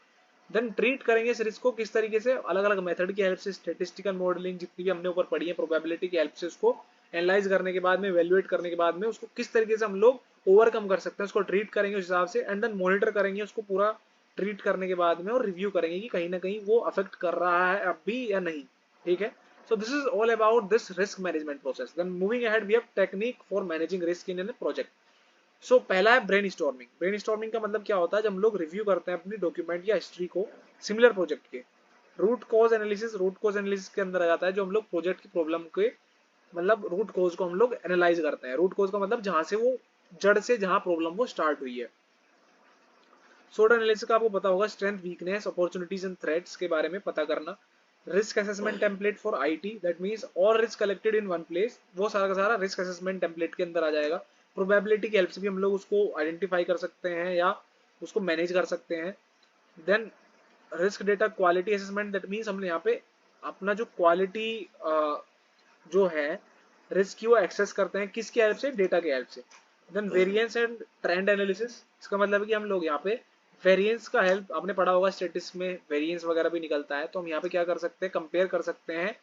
देन ट्रीट करेंगे इस रिस्क को किस तरीके से, अलग अलग मेथड की हेल्प से, स्टेटिस्टिकल मॉडलिंग जितनी भी हमने ऊपर पढ़ी है, प्रोबेबिलिटी की हेल्प से उसको एनालाइज करने के बाद में, इवेल्युएट करने के बाद में उसको किस तरीके से हम लोग ओवरकम कर सकते हैं, उसको ट्रीट करेंगे उस हिसाब से। एंड देन मॉनिटर करेंगे उसको पूरा ट्रीट करने के बाद में, और रिव्यू करेंगे कि कहीं ना कहीं वो अफेक्ट कर रहा है अब भी या नहीं, ठीक है। So this is all about this risk management process. Then moving ahead, we have technique for managing risk in a project. So पहला है ब्रेनस्टॉर्मिंग। ब्रेनस्टॉर्मिंग का मतलब क्या होता है? जब हम लोग रिव्यू करते हैं अपनी डॉक्यूमेंट या हिस्ट्री को सिमिलर प्रोजेक्ट के। रूट कॉज एनालिसिस के अंदर आ जाता है जो हम लोग प्रोजेक्ट की प्रॉब्लम के मतलब रूट कॉज को हम लोग एनालाइज करते हैं। रूट कॉज का मतलब जहां से वो जड़ से जहां प्रॉब्लम वो स्टार्ट हुई है। सोट एनालिसिस का आपको पता होगा, strength, weakness, opportunities and threats के बारे में पता करना। Risk assessment template for IT, that means all risk collected in one place, वो सारा का सारा रिस्क असेसमेंट टेम्पलेट के अंदर आ जाएगा। प्रोबेबिलिटी की हेल्प से भी हम लोग उसको आइडेंटिफाई कर सकते हैं या उसको मैनेज कर सकते हैं। Then risk data quality assessment, that means हमने यहाँ पे अपना जो क्वालिटी जो है रिस्क की वो एक्सेस करते हैं किसकी हेल्प से? डेटा की हेल्प से। Then variance and trend analysis, इसका मतलब है कि हम लोग यहाँ पे वेरिएंस का हेल्प, आपने पढ़ा होगा स्टेटिस्टिक्स में वेरिएंस वगैरह भी निकलता है, तो हम यहाँ पे क्या कर सकते हैं? कंपेयर कर सकते हैं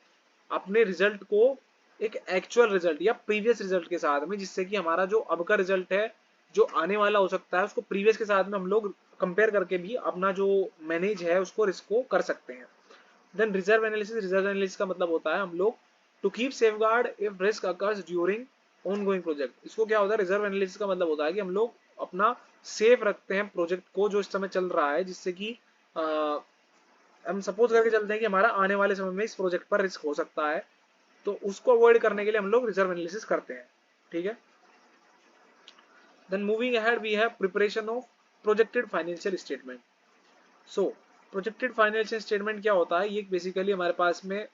अपने रिजल्ट को एक एक्चुअल रिजल्ट या प्रीवियस रिजल्ट के साथ में, जिससे कि हमारा जो अब का रिजल्ट है जो आने वाला हो सकता है उसको प्रीवियस के साथ में हम लोग कंपेयर करके भी अपना जो मैनेज है उसको रिस्क को कर सकते हैं। देन रिजर्व एनालिसिस का मतलब होता है हम लोग to keep safeguard if risk occurs during ongoing project. इसको क्या होता है? रिजर्व एनालिसिस का मतलब होता है कि हम लोग अपना सेफ रखते हैं प्रोजेक्ट को जो इस समय चल रहा है, जिससे कि हम सपोज करके चलते हैं कि हमारा आने वाले समय में इस प्रोजेक्ट पर रिस्क हो सकता है, तो उसको अवॉइड करने के लिए हम लोग रिजर्व एनालिसिस करते हैं, ठीक है। Then moving ahead we have preparation of projected financial statement. So projected financial statement क्या होता है? ये बेसिकली हमारे पास में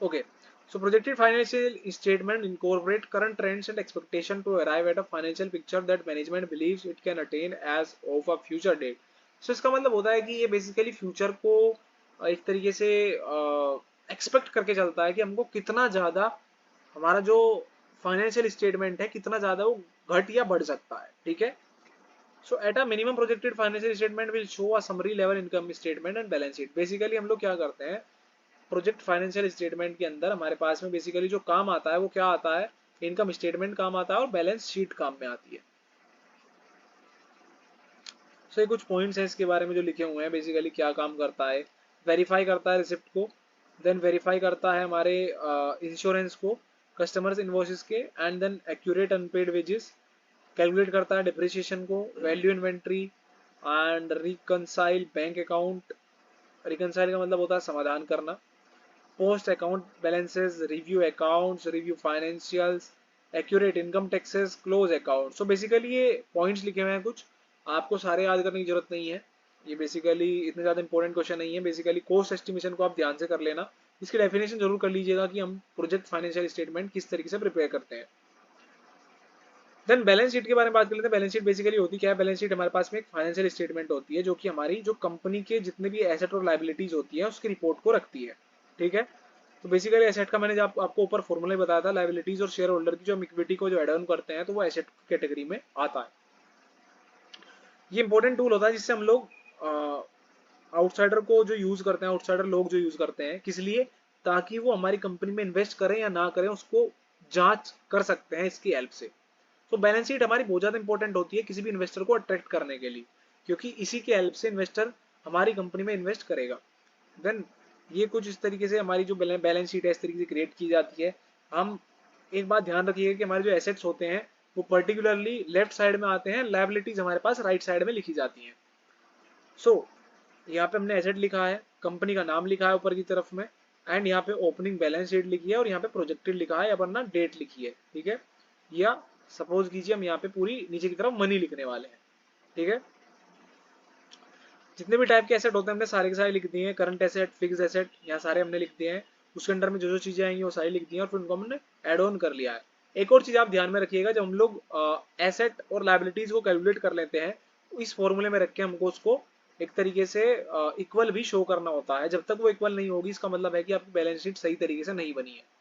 okay, so projected financial statement incorporate current trends and expectation to arrive at a financial picture that management believes it can attain as of a future date. So इसका मतलब होता है कि ये बेसिकली फ्यूचर को एक तरीके से एक्सपेक्ट करके चलता है कि हमको कितना ज्यादा हमारा जो फाइनेंशियल स्टेटमेंट है कितना ज्यादा वो घट या बढ़ सकता है, ठीक है। So at a minimum projected financial statement will show a summary level income statement and balance sheet. Basically हम लोग क्या करते हैं, प्रोजेक्ट फाइनेंशियल स्टेटमेंट के अंदर हमारे पास में बेसिकली जो काम आता है वो क्या आता है, इनकम स्टेटमेंट काम आता है और बैलेंस शीट काम में आती है। सो ये कुछ पॉइंट्स हैं इसके बारे में जो लिखे हुए हैं, बेसिकली क्या काम करता है। वेरीफाई करता है रिसिप्ट को, देन वेरीफाई करता है हमारे इंश्योरेंस को, कस्टमर्स इनवॉइसेस के, and then accurate unpaid wages, calculate करता है डिप्रिसिएशन को, value inventory and reconcile bank account. Reconcile का मतलब होता है समाधान करना। Post account balances, review accounts, review financials, accurate income taxes, close account. So basically ये पॉइंट्स लिखे हुए हैं कुछ, आपको सारे याद करने की जरूरत नहीं है, ये बेसिकली इतने ज़्यादा इंपॉर्टेंट क्वेश्चन नहीं है। बेसिकली कॉस्ट एस्टिमेशन को आप ध्यान से कर लेना, इसकी डेफिनेशन जरूर कर लीजिएगा कि हम प्रोजेक्ट फाइनेंशियल स्टेटमेंट किस तरीके से प्रिपेयर करते हैं। देन बैलेंस शीट के बारे में बात कर लेते हैं। बैलेंस शीट बेसिकली होती क्या है, बैलेंस शीट हमारे पास में एक फाइनेंशियल स्टेटमेंट होती है जो कि हमारी जो कंपनी के जितने भी एसेट और लाइबिलिटीज होती है उसकी रिपोर्ट को रखती है, ठीक है। तो बेसिकली एसेट का मैंने आपको ऊपर फॉर्मूला बताया था, लाइबिलिटीज और शेयर होल्डर की जो हम इक्विटी को जो एड ऑन करते हैं तो वो एसेट कैटेगरी में आता है। ये इंपॉर्टेंट टूल होता है जिससे हम लोग आउटसाइडर को जो यूज करते हैं, आउटसाइडर लोग जो यूज करते हैं, किस लिए, ताकि वो हमारी कंपनी में इन्वेस्ट करें या ना करें उसको जांच कर सकते हैं इसकी हेल्प से। तो बैलेंस शीट हमारी बहुत ज्यादा इंपॉर्टेंट होती है किसी भी इन्वेस्टर को अट्रैक्ट करने के लिए, क्योंकि इसी के हेल्प से इन्वेस्टर हमारी कंपनी में इन्वेस्ट करेगा। देन ये कुछ इस तरीके से हमारी जो बैलेंस शीट है इस तरीके से क्रिएट की जाती है। हम एक बात ध्यान रखिएगा कि हमारे जो एसेट्स होते हैं वो पर्टिकुलरली लेफ्ट साइड में आते हैं, लायबिलिटीज हमारे पास राइट साइड में लिखी जाती हैं। सो यहाँ पे हमने एसेट लिखा है, कंपनी का नाम लिखा है ऊपर की तरफ में, एंड यहाँ पे ओपनिंग बैलेंस शीट लिखी है और यहाँ पे प्रोजेक्टेड लिखा है या वरना डेट लिखी है, ठीक है। या सपोज कीजिए हम यहाँ पे पूरी नीचे की तरफ मनी लिखने वाले हैं, ठीक है। जितने भी टाइप के एसेट होते हैं हमने सारे के सारे लिख दिए हैं, करंट एसेट, फिक्स एसेट, यहाँ सारे हमने लिख दिए हैं। उसके अंडर में जो जो चीजें आएंगी वो सारी लिख दी हैं और फिर उनको हमने एड ऑन कर लिया है। एक और चीज आप ध्यान में रखिएगा, जब हम लोग एसेट और लाइबिलिटीज को कैलकुलेट कर लेते हैं इस फॉर्मूले में रख के हमको उसको एक तरीके से इक्वल भी शो करना होता है। जब तक वो इक्वल नहीं होगी इसका मतलब है कि आपकी बैलेंस शीट सही तरीके से नहीं बनी है।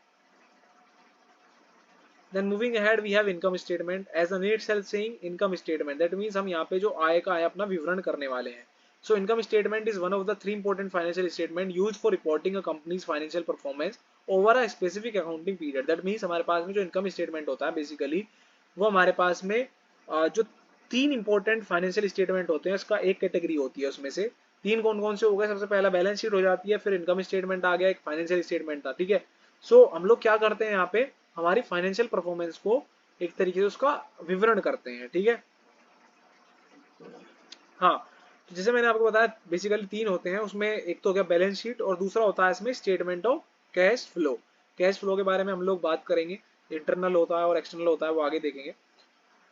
Then moving ahead we have income statement as the name itself saying income statement, that means हम यहाँ पे जो आय का है अपना विवरण करने वाले हैं। So income statement is one of the three important financial statement used for reporting a company's financial performance over a specific accounting period. That means हमारे पास में जो income statement होता है बेसिकली वो हमारे पास में जो तीन इंपॉर्टेंट फाइनेंशियल स्टेटमेंट होते हैं उसका एक कैटेगरी होती है। उसमें से तीन कौन कौन से हो गए, सबसे पहला बैलेंस शीट हो जाती है, फिर इनकम स्टेटमेंट आ गया, एक फाइनेंशियल स्टेटमेंट था, ठीक है। सो हम लोग क्या करते हैं यहाँ पे हमारी फाइनेंशियल परफॉर्मेंस को एक तरीके से उसका विवरण करते हैं, ठीक है। हाँ, तो जैसे मैंने आपको बताया बेसिकली तीन होते हैं, उसमें एक तो हो गया बैलेंस शीट और दूसरा होता है इसमें statement of cash flow. Cash flow के बारे में हम लोग बात करेंगे, इंटरनल होता है और एक्सटर्नल होता है वो आगे देखेंगे।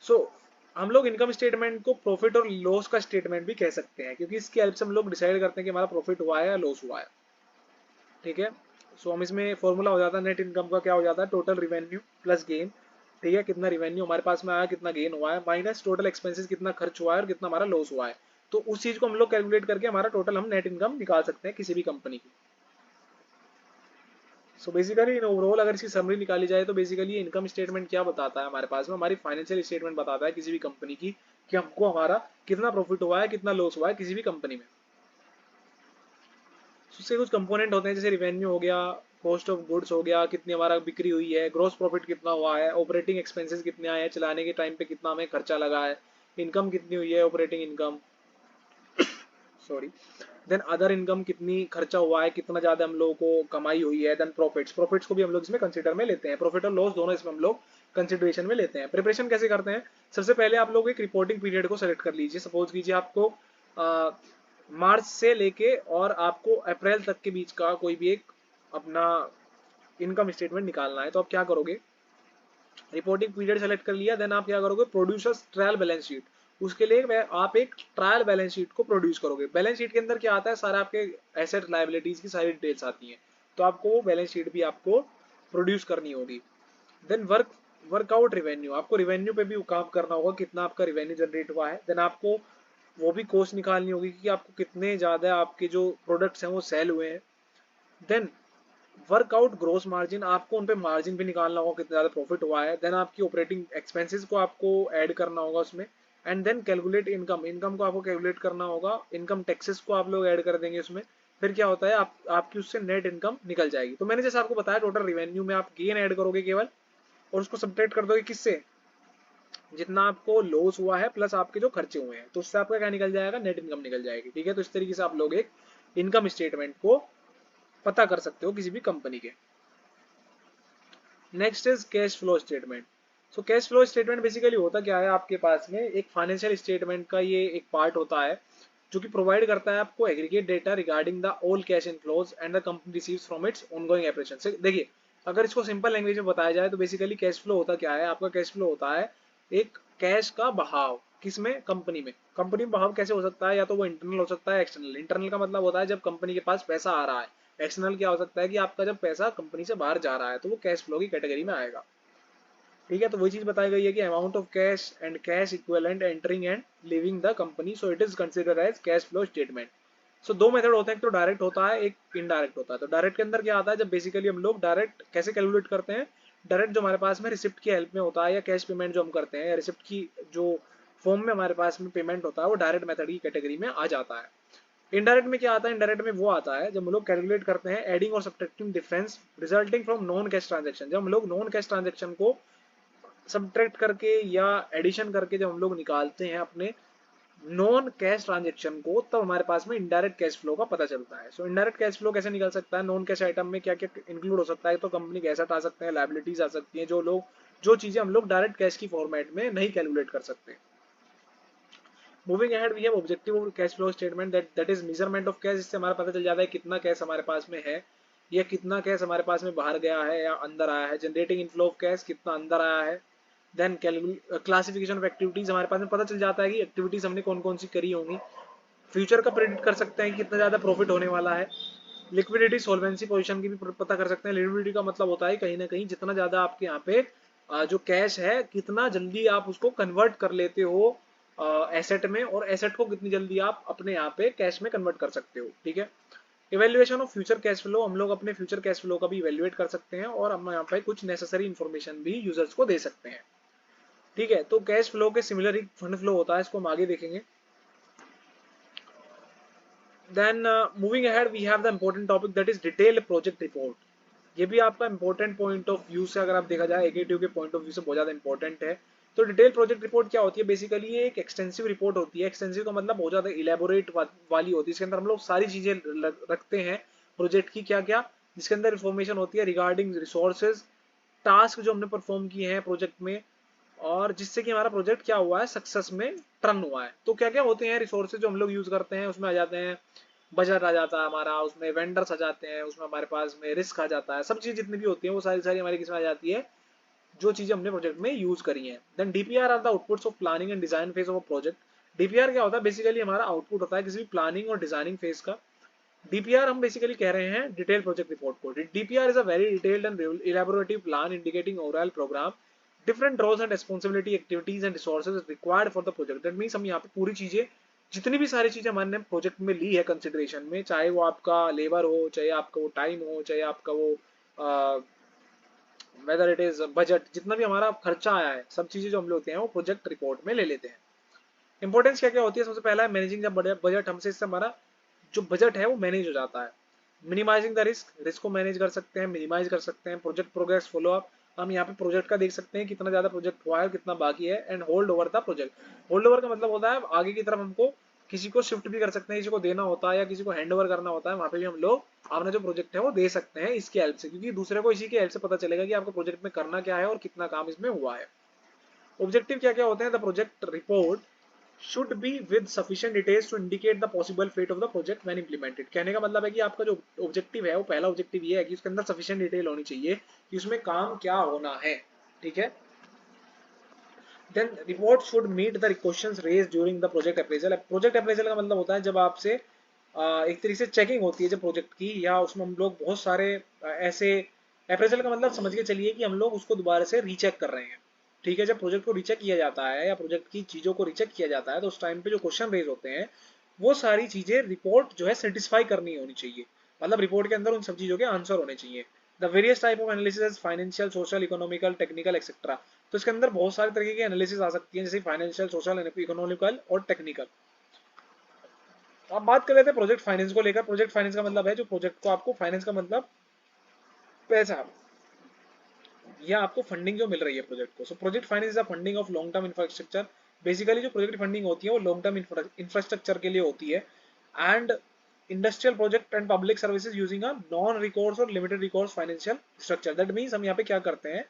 सो हम लोग इनकम स्टेटमेंट को प्रॉफिट और लॉस का स्टेटमेंट भी कह सकते हैं, क्योंकि इसकी हेल्प से हम लोग डिसाइड करते हैं कि हमारा प्रॉफिट हुआ है या लॉस हुआ है, ठीक है। सो हम इसमें फॉर्मूला हो जाता है नेट इनकम का, क्या हो जाता है, टोटल रिवेन्यू प्लस गेन, ठीक है, कितना रिवेन्यू हमारे पास में आया, कितना गेन हुआ है, माइनस टोटल एक्सपेंसेस, कितना खर्च हुआ है और कितना हमारा लॉस हुआ है। तो उस चीज को हम लोग कैलकुलेट करके हमारा टोटल हम नेट इनकम निकाल सकते हैं किसी भी कंपनी की। सो बेसिकली इन ओवरऑल अगर इसकी समरी निकाली जाए तो बेसिकली इनकम स्टेटमेंट क्या बताता है, हमारे पास में हमारी फाइनेंशियल स्टेटमेंट बताता है किसी भी कंपनी की कि हमको हमारा कितना प्रॉफिट हुआ है, कितना लॉस हुआ है किसी भी कंपनी में। उससे कुछ कंपोनेंट होते हैं जैसे रिवेन्यू हो गया, कॉस्ट ऑफ गुड्स हो गया, कितनी हमारा बिक्री हुई है, ग्रॉस प्रॉफिट कितना हुआ है, ऑपरेटिंग एक्सपेंसेस कितने आए हैं, चलाने के टाइम पे कितना हमें खर्चा लगा है, इनकम कितनी हुई है, operating income, sorry, then other income कितनी खर्चा हुआ है, कितना ज्यादा हम लोगों को कमाई हुई है, देन प्रॉफिट्स, प्रॉफिट्स को भी हम लोग इसमें कंसिडर में लेते हैं, प्रॉफिट और लॉस दोनों इसमें हम लोग कंसिडरेशन में लेते हैं। प्रिपरेशन कैसे करते हैं, सबसे पहले आप लोग एक रिपोर्टिंग पीरियड को सेलेक्ट कर लीजिए। सपोज कीजिए आपको मार्च से लेके और आपको अप्रैल तक के बीच का कोई भी एक अपना इनकम स्टेटमेंट निकालना है, तो आप क्या करोगे, रिपोर्टिंग पीरियड सेलेक्ट कर लिया, देन आप क्या करोगे, प्रोड्यूसर्स ट्रायल बैलेंस शीट, उसके लिए आप एक ट्रायल बैलेंस शीट को प्रोड्यूस करोगे। बैलेंस शीट के अंदर क्या आता है, सारा आपके एसेट लायबिलिटीज की सारी डिटेल्स आती हैं, तो आपको वो बैलेंस शीट भी आपको प्रोड्यूस करनी होगी। देन वर्कआउट रिवेन्यू, आपको रिवेन्यू पे भी काम करना होगा, कितना आपका रिवेन्यू जनरेट हुआ है। देन आपको वो भी कॉस्ट निकालनी होगी कि आपको कितने ज्यादा आपके जो प्रोडक्ट्स हैं वो सेल हुए हैं। देन वर्कआउट ग्रोस मार्जिन, आपको उन पे मार्जिन भी निकालना होगा कितना ज़्यादा प्रॉफिट हुआ है। देन आपकी ऑपरेटिंग एक्सपेंसेस को आपको ऐड करना होगा उसमें। And then calculate income, income को आपको कैलकुलेट करना होगा। इनकम टैक्सेस को आप लोग ऐड कर देंगे उसमें। फिर क्या होता है, आपकी उससे नेट इनकम निकल जाएगी। तो मैंने जैसे आपको बताया टोटल रिवेन्यू में आप गेन ऐड करोगे केवल, और उसको सब्ट्रैक्ट कर दोगे किससे, जितना आपको लॉस हुआ है प्लस आपके जो खर्चे हुए हैं, तो उससे आपका क्या निकल जाएगा, नेट इनकम निकल जाएगी। ठीक है, तो इस तरीके से आप लोग एक इनकम स्टेटमेंट को पता कर सकते हो किसी भी कंपनी के। Next is cash flow statement. So cash flow statement basically होता क्या है, आपके पास में एक फाइनेंशियल स्टेटमेंट का ये एक पार्ट होता है जो कि प्रोवाइड करता है आपको aggregate data regarding the all cash inflows and the company receives from its ongoing operation. देखिए, अगर इसको सिंपल लैंग्वेज में बताया जाए तो बेसिकली कैश फ्लो होता क्या है, आपका कैश फ्लो होता है एक कैश का बहाव, किसमें, कंपनी में। कंपनी में बहाव कैसे हो सकता है, या तो वो इंटरनल हो सकता है, एक्सटर्नल। इंटरनल का मतलब होता है जब कंपनी के पास पैसा आ रहा है। एक्सटर्नल क्या हो सकता है कि आपका जब पैसा कंपनी से बाहर जा रहा है, तो वो कैश फ्लो की कैटेगरी में आएगा। ठीक है, तो वही चीज बताई गई है कि amount of cash and cash equivalent entering and leaving the company, so it is considered as cash flow statement. So दो मेथड होते हैं, एक तो डायरेक्ट होता है, एक इनडायरेक्ट होता है। तो डायरेक्ट के अंदर क्या आता है, जब बेसिकली हम लोग डायरेक्ट कैसे कैलकुलेट करते हैं, डायरेक्ट जो हमारे पास में रिसिप्ट की हेल्प में होता है, या कैश पेमेंट जो हम करते हैं, या रिसिप्ट की जो फॉर्म में हमारे पास में पेमेंट होता है, वो डायरेक्ट मेथड की कैटेगरी में आ जाता है। इनडायरेक्ट में क्या आता है, इनडायरेक्ट में वो आता है जब हम लोग कैलकुलेट करते हैं एडिंग और subtracting difference resulting from non cash transaction. जब हम लोग नॉन कैश ट्रांजेक्शन को सब्ट्रैक्ट करके या एडिशन करके जब हम लोग निकालते हैं अपने नॉन कैश ट्रांजेक्शन को, तब हमारे पास में इनडायरेक्ट कैश फ्लो का पता चलता है। सो इनडायरेक्ट कैश फ्लो कैसे निकल सकता है, नॉन कैश आइटम में क्या क्या इंक्लूड हो सकता है, तो कंपनी के एसेट आ सकते हैं, लायबिलिटीज आ सकती हैं, जो चीजें हम लोग डायरेक्ट कैश की फॉर्मेट में नहीं कैलकुलेट कर सकते। Moving ahead we have objective of cash flow statement, that is measurement of cash. इससे हमारा पता चल जाता है कितना कैश हमारे पास में है, या कितना कैश हमारे पास में बाहर गया है या अंदर आया है। जनरेटिंग इनफ्लो ऑफ कैश, कितना अंदर आया है। देन क्लासिफिकेशन ऑफ एक्टिविटीज, हमारे पास में पता चल जाता है कि एक्टिविटीज हमने कौन कौन सी करी होंगी। फ्यूचर का प्रेडिक्ट कर सकते हैं कि कितना ज्यादा प्रॉफिट होने वाला है। लिक्विडिटी सोल्वेंसी पोजीशन की भी पता कर सकते हैं। लिक्विडिटी का मतलब होता है कहीं ना कहीं जितना ज्यादा आपके यहाँ पे जो कैश है, कितना जल्दी आप उसको कन्वर्ट कर लेते हो एसेट में, और एसेट को कितनी जल्दी आप अपने यहाँ पे कैश में कन्वर्ट कर सकते हो। ठीक है, evaluation of future cash flow, हम लोग अपने फ्यूचर कैश फ्लो का भी इवेल्युएट कर सकते हैं, और हम यहाँ पे कुछ नेसेसरी इन्फॉर्मेशन भी यूजर्स को दे सकते हैं। ठीक है, तो कैश फ्लो के सिमिलर ही फंड फ्लो होता है, इसको हम आगे देखेंगे। Then moving ahead we have the important topic that is detailed project report. ये भी आपका इंपॉर्टेंट पॉइंट ऑफ व्यू से अगर आप देखा जाए, एकेटिव के पॉइंट ऑफ व्यू से बहुत ज्यादा इंपॉर्टेंट है। तो डिटेल प्रोजेक्ट रिपोर्ट क्या होती है, बेसिकली ये एक एक्सटेंसिव रिपोर्ट होती है। एक्सटेंसिव का मतलब बहुत ज्यादा इलेबोरेट वाली होती है। इसके अंदर हम लोग सारी चीजें रखते हैं प्रोजेक्ट की, क्या क्या, जिसके अंदर इंफॉर्मेशन होती है रिगार्डिंग रिसोर्सेज, टास्क जो हमने परफॉर्म किए हैं प्रोजेक्ट में, और जिससे कि हमारा प्रोजेक्ट क्या हुआ है, सक्सेस में टर्न हुआ है। तो क्या क्या होते हैं रिसोर्सेज जो हम लोग यूज करते हैं, उसमें आ जाते हैं बजट आ जाता है हमारा, उसमें वेंडर्स आ जाते हैं, उसमें हमारे पास में रिस्क आ जाता है, सब चीज जितनी भी होती है वो सारी सारी हमारी किसमें आ जाती है, जो चीजें हमने प्रोजेक्ट में यूज करी हैं। Then DPR are the outputs of planning and design phase of a project. DPR क्या होता है, बेसिकली हमारा आउटपुट होता है किसी भी प्लानिंग और डिजाइनिंग फेज का। डीपीआर हम बेसिकली कह रहे हैं डिटेल प्रोजेक्ट रिपोर्ट को। DPR is a very detailed and elaborative plan indicating overall programme, different roles and responsibility, activities and resources required for the project. That means हम यहाँ पे पूरी चीजें, जितनी भी सारी चीजें हमने प्रोजेक्ट में ली है कंसिडरेशन में, चाहे वो आपका लेबर हो, चाहे आपका वो टाइम हो, चाहे आपका वो वेदर इट इज बजट, जितना भी हमारा खर्चा आया है, सब चीजें जो हम लेते हैं वो प्रोजेक्ट रिपोर्ट में ले लेते हैं। इंपॉर्टेंस क्या क्या होती है, सबसे पहला है मैनेजिंग द बजट। हमसे इससे हमारा जो बजट है वो मैनेज हो जाता है। मिनिमाइजिंग द रिस्क, रिस्क को मैनेज कर सकते हैं, मिनिमाइज कर सकते हैं। प्रोजेक्ट प्रोग्रेस फॉलो अप, हम यहाँ पे प्रोजेक्ट का देख सकते हैं कितना ज्यादा प्रोजेक्ट हुआ है, कितना बाकी है। And hold over the project, hold over का मतलब होता है आगे की तरफ हमको किसी को शिफ्ट भी कर सकते हैं, किसी को देना होता है या किसी को हैंड ओवर करना होता है, वहां पे भी हम लोग अपना जो प्रोजेक्ट है वो दे सकते हैं इसकी हेल्प से, क्योंकि दूसरे को इसी की हेल्प से पता चलेगा कि आपको प्रोजेक्ट में करना क्या है और कितना काम इसमें हुआ है। ऑब्जेक्टिव क्या क्या होते हैं, the project report should be with sufficient details to indicate the possible fate of the project when implemented। कहने का मतलब है कि आपका जो ऑब्जेक्टिव है वो पहला ऑब्जेक्टिव ये है कि उसके अंदर सफिशिएंट डिटेल होनी चाहिए कि उसमें काम क्या होना है। ठीक है, then report should meet the questions raised during the project appraisal. Project appraisal का मतलब होता है जब आपसे एक तरीके से चेकिंग होती है जब प्रोजेक्ट की, या उसमें हम लोग बहुत सारे ऐसे, अप्रेजल का मतलब समझ के चलिए कि हम लोग उसको दोबारा से रीचेक कर रहे हैं। ठीक है, जब प्रोजेक्ट को रीचेक किया जाता है या प्रोजेक्ट की चीजों को रीचेक किया जाता है, तो उस टाइम पे जो क्वेश्चन रेज होते हैं वो सारी चीजें रिपोर्ट जो है सेटिस्फाई करनी होनी चाहिए। मतलब रिपोर्ट के अंदर उन सब चीजों के आंसर होने चाहिए। The various type of analysis, financial, social, economical, technical etcetera. तो इसके अंदर बहुत सारे तरीके की एनालिसिस आ सकती है, जैसे फाइनेंशियल, सोशल, इकोनॉमिकल और टेक्निकल। अब बात कर लेते हैं प्रोजेक्ट फाइनेंस को लेकर। प्रोजेक्ट फाइनेंस का मतलब है जो प्रोजेक्ट को आपको, फाइनेंस का मतलब पैसा या आपको फंडिंग जो मिल रही है प्रोजेक्ट को। So project finance is the funding of long term infrastructure. Basically जो प्रोजेक्ट फंडिंग होती है वो लॉन्ग टर्म इंफ्रास्ट्रक्चर के लिए होती है, and industrial project and public services using a non recourse और limited recourse financial structure. That means हम यहाँ पे क्या करते हैं,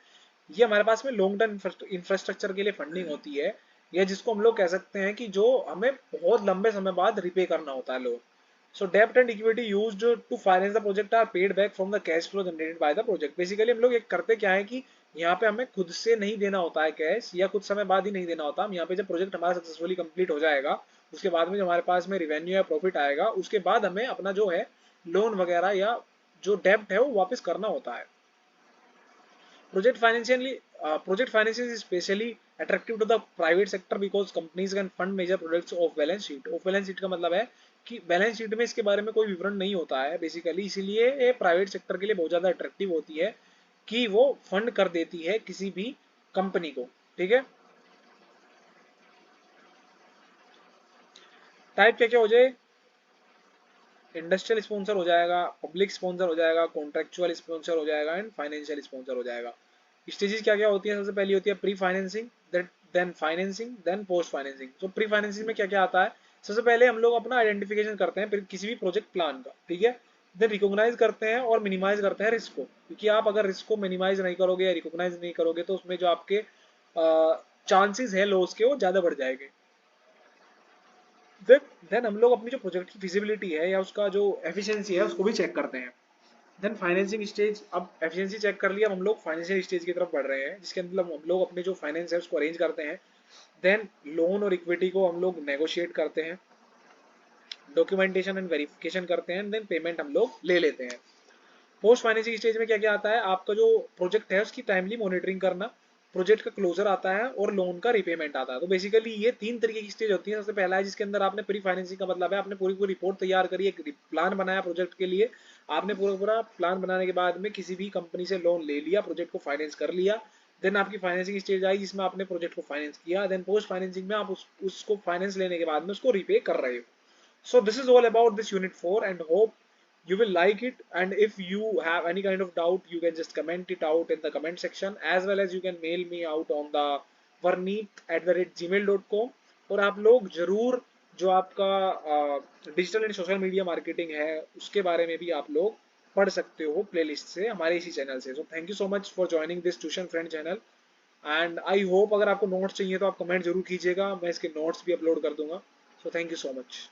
ये हमारे पास में लॉन्ग टर्म इंफ्रास्ट्रक्चर के लिए फंडिंग होती है, या जिसको हम लोग कह सकते हैं कि जो हमें बहुत लंबे समय बाद रिपे करना होता है loan. So debt and equity used to finance the project are paid back from the cash flow generated by the project. Basically हम लोग एक करते क्या है कि यहाँ पे हमें खुद से नहीं देना होता है कैश, या कुछ समय बाद ही नहीं देना होता। हम यहाँ पे जब प्रोजेक्ट हमारा सक्सेसफुली कंप्लीट हो जाएगा, उसके बाद में जो हमारे पास में रिवेन्यू या प्रॉफिट आएगा, उसके बाद हमें अपना जो है लोन वगैरह या जो डेब्ट है वो वापस करना होता है। Project financing is especially attractive to the private sector because companies can fund major projects off balance sheet. Off balance sheet का मतलब है कि बैलेंस शीट में इसके बारे में कोई विवरण नहीं होता है बेसिकली, इसीलिए ये प्राइवेट सेक्टर के लिए बहुत ज्यादा अट्रैक्टिव होती है कि वो फंड कर देती है किसी भी कंपनी को। ठीक है, टाइप क्या क्या हो जाए, इंडस्ट्रियल स्पॉन्सर हो जाएगा, पब्लिक स्पॉन्सर हो जाएगा, कॉन्ट्रेक्चुअल स्पॉन्सर हो जाएगा, एंड फाइनेंशियल स्पॉन्सर हो जाएगा। स्टेजेस क्या क्या होती है, सबसे पहली होती है pre financing, then financing, then post financing. तो प्री फाइनेंसिंग में क्या क्या आता है, सबसे पहले हम लोग अपना आइडेंटिफिकेशन करते हैं किसी भी प्रोजेक्ट प्लान का। ठीक है, देन रिकॉग्नाइज करते हैं और मिनिमाइज करते हैं रिस्क को, क्योंकि आप अगर रिस्क को मिनिमाइज नहीं करोगे या रिकॉग्नाइज नहीं करोगे तो उसमें जो आपके चांसेस है लॉस के वो ज्यादा बढ़ जाएंगे। देन हम लोग अपनी जो प्रोजेक्ट की फिजिबिलिटी है या उसका जो एफिशिएंसी है उसको भी चेक करते हैं। देन फाइनेंसिंग स्टेज, अब एफिशिएंसी चेक कर लिया, अब हम लोग फाइनेंशियल स्टेज की तरफ बढ़ रहे हैं, जिसके अंदर हम लोग अपने जो फाइनेंस है उसको अरेंज करते हैं। देन लोन और इक्विटी को हम लोग नेगोशिएट करते हैं, डॉक्यूमेंटेशन एंड वेरिफिकेशन करते हैं, देन पेमेंट हम लोग ले लेते हैं। पोस्ट फाइनेंसिंग स्टेज में क्या क्या आता है, आपका जो प्रोजेक्ट है उसकी टाइमली मॉनिटरिंग करना, प्रोजेक्ट का क्लोजर आता है और लोन का रिपेमेंट आता है। तो बेसिकली ये तीन तरीके की स्टेज होती है। सबसे पहला है जिसके अंदर आपने प्री फाइनेंसिंग का मतलब है आपने पूरी पूरी रिपोर्ट तैयार करी, एक प्लान बनाया प्रोजेक्ट के लिए, आपने पूरा पूरा प्लान बनाने के बाद में किसी भी कंपनी से लोन ले लिया, प्रोजेक्ट को फाइनेंस कर लिया। देन आपकी फाइनेंसिंग स्टेज आई जिसमें आपने प्रोजेक्ट को फाइनेंस किया। देन पोस्ट फाइनेंसिंग में आप उसको फाइनेंस लेने के बाद में उसको रिपे कर रहे हो। So this is all about this unit 4 and hope you will like it, and if you have any kind of doubt you can just comment it out in the comment section, as well as you can mail me out on the varneet@gmail.com। और आप लोग जरूर जो आपका digital and social media marketing है उसके बारे में भी आप लोग पढ़ सकते हो प्लेलिस्ट से हमारे इसी चैनल से। So thank you so much for joining this tuition friend channel, and I hope अगर आपको नोट्स चाहिए तो आप कमेंट जरूर कीजिएगा, मैं इसके नोट्स भी अपलोड कर दूंगा। So thank you so much.